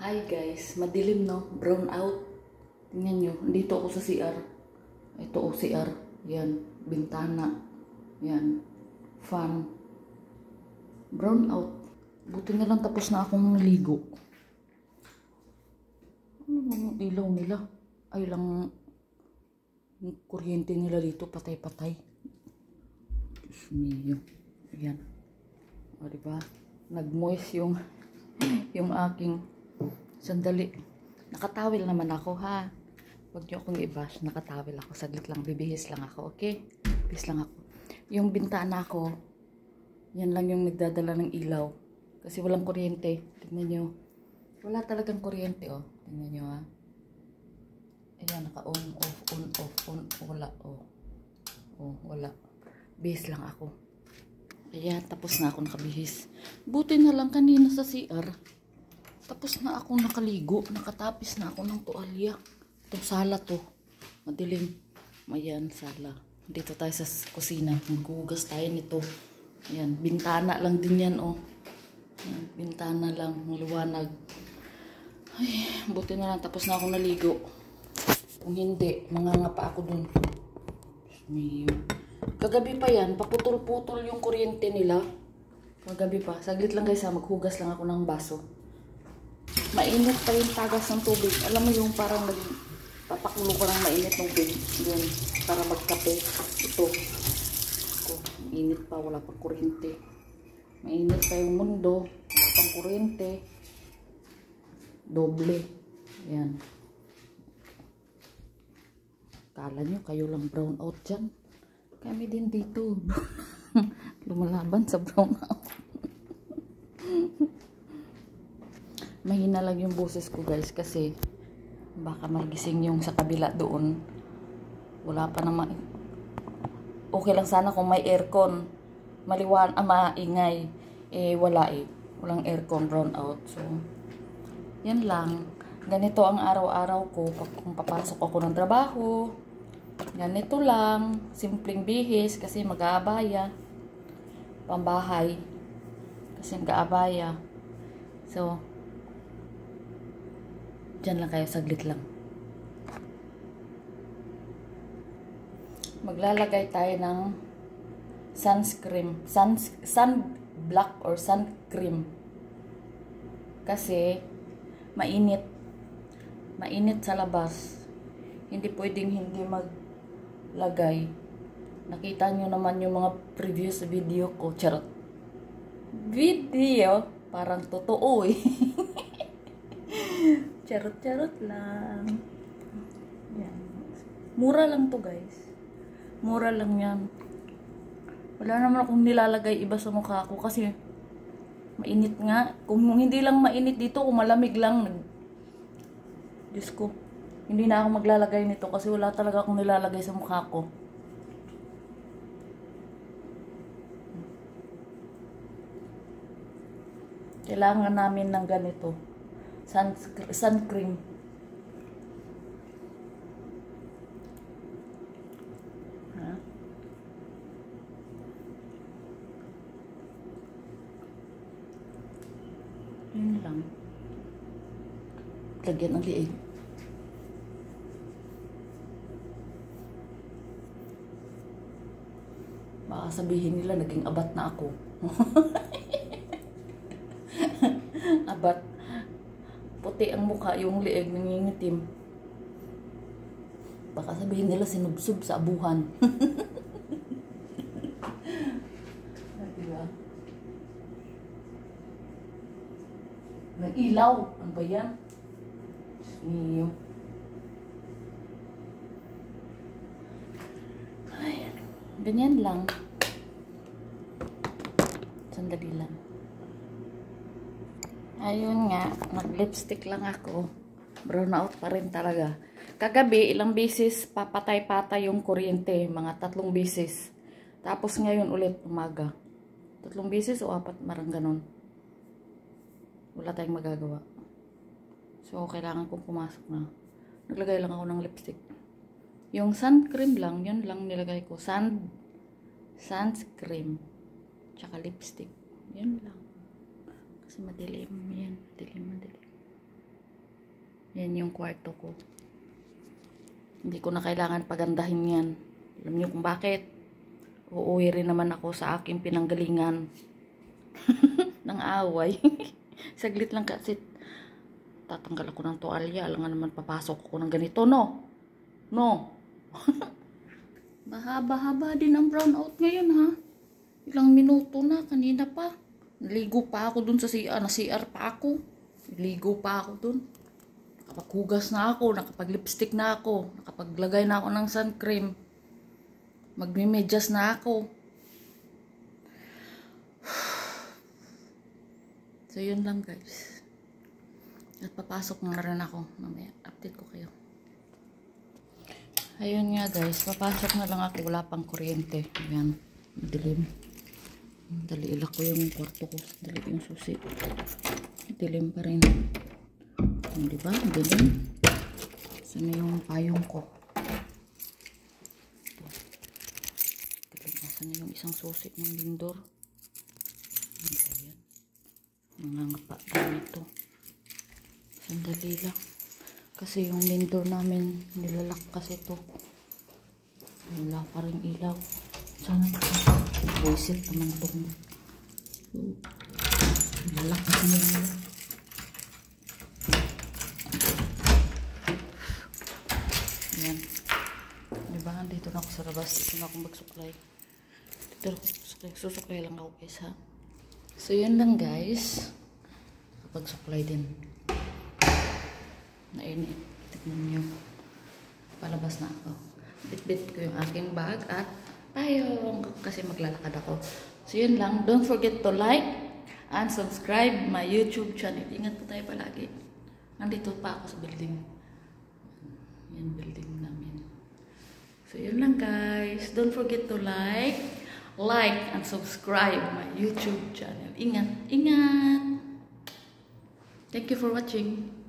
Hi guys, madilim no? Brown out. Tingnan nyo, dito ako sa CR. Ito o CR. Yan, bintana. Yan, fan. Brown out. Buti na lang tapos na akong naligo. Ano yung ilaw nila? Ay lang, yung kuryente nila dito, patay-patay. Diyos mio. Yan. O diba? Nag-moist yung yung aking sandali. Nakatawil naman ako ha. Huwag niyo akong i-bash. Nakatawil ako. Saglit lang. Bibihis lang ako. Okay? Bibihis lang ako. Yung bintana ko, yan lang yung nagdadala ng ilaw. Kasi walang kuryente. Tingnan nyo. Wala talagang kuryente oh. Tingnan nyo ha. Ayan, naka-on, off, on, off, on. Wala oh. Oh, wala. Bihis lang ako. Ayan, tapos na ako nakabihis. Buti na lang kanina sa CR. Tapos na ako nakaligo. Nakatapis na ako ng tuwalya. Itong sala to. Madilim. Ayan, sala. Dito tayo sa kusina. Maghugas tayo nito. Ayan, bintana lang din yan oh. Ayan, bintana lang. Maluwanag. Ay, buti na lang. Tapos na ako naligo. Kung hindi, mangangapa ako dun. Kagabi pa yan, paputol-putol yung kuryente nila. Kagabi pa. Saglit lang guys ha, maghugas lang ako ng baso. Mainit pa yung tagas ng tubig. Alam mo yung parang papakulo ko ng mainit ng tubig. Yun, para magkape. Ito. Mainit pa, wala pang kuryente. Mainit pa yung mundo. Wala pang kuryente. Doble. Yan. Kala nyo, kayo lang brown out dyan. Kami din dito. Lumalaban sa brown out. Mahina lang yung boses ko guys kasi baka magising yung sa kabila doon. Wala pa naman. Okay lang sana kung may aircon. Maingay. Eh wala eh. Walang aircon, brown out. So, yan lang. Ganito ang araw-araw ko kung papasok ako ng trabaho. Ganito lang. Simpleng bihis kasi mag-aabaya. Pambahay. Kasi mag-aabaya. So, dyan lang kayo. Saglit lang. Maglalagay tayo ng sunscreen. Sunblock or sun cream. Kasi, mainit. Mainit sa labas. Hindi pwedeng hindi maglagay. Nakita nyo naman yung mga previous video ko. Charot. Video? Parang totoo eh. Charot-charot lang. Yan. Mura lang to guys. Mura lang yan. Wala naman akong nilalagay iba sa mukha ko kasi mainit nga. Kung hindi lang mainit dito, kung malamig lang, Diyos ko, hindi na ako maglalagay nito kasi wala talaga akong nilalagay sa mukha ko. Kailangan namin ng ganito. Sun cream. Ha? Yun lang. Lagyan ng liig. Baka sabihin nila naging abat na ako. Abat. Puti ang mukha, yung liig nangingitim. Baka sabihin nila sinubsub sa abuhan. Diba? Nag-ilaw. Ano ba yan? Iyo. Ay, ganyan lang. Sandali lang. Ayun nga, nag-lipstick lang ako. Brown out pa rin talaga. Kagabi, ilang beses papatay-patay yung kuryente. Mga 3 beses. Tapos ngayon ulit umaga. 3 beses o 4, marang ganun. Wala tayong magagawa. So, kailangan kong pumasok na. Naglagay lang ako ng lipstick. Yung sun cream lang, yun lang nilagay ko. Sunscreen. Tsaka lipstick. Yun lang. Kasi madilim. Yan. Madilim. Yan yung kwarto ko. Hindi ko na kailangan pagandahin yan. Alam niyo kung bakit? Uuwi rin naman ako sa aking pinanggalingan ng away. Saglit lang kasi tatanggal ako ng tuwalya. Alam nga naman papasok ako ng ganito, no? No. Mahaba-haba din ang brownout ngayon, ha? Ilang minuto na, kanina pa. Naligo pa ako dun sa CR, na-CR pa ako. Naligo pa ako dun. Nakapaghugas na ako, nakapag-lipstick na ako, nakapaglagay na ako ng sun cream. Magmimedyas na ako. So, yun lang guys. At papasok na rin ako. Mamaya, update ko kayo. Ayun nga guys, papasok na lang ako. Wala pang kuryente. Ayan, dilim. Dali ilak ko yung kwarto ko. Dali yung susi. Dilim pa rin. Diba? Dilim. Saan yung payong ko? Saan yung isang susi ng lindor? Ayan. Nangangapa din ito. Sandali lang. Kasi yung lindor namin, nilalak kasi ito. Wala pa rin ilaw. Sana buisit naman itong nilalak kasi yung yan. Diba? Dito na ako sa labas. Dito na ako magsuklay. Dito susuklay lang ako guys ha. So yun lang guys. Kapag suklay din. Nainit. Tignan nyo. Palabas na ako. Bit-bit ko yung aking bag at payong. Kasi maglalakad ako. So yun lang. Don't forget to like and subscribe my YouTube channel. Ingat po tayo palagi. Nandito pa ako sa building. Yan building namin. So yun lang guys. Don't forget to like and subscribe my YouTube channel. Ingat. Ingat. Thank you for watching.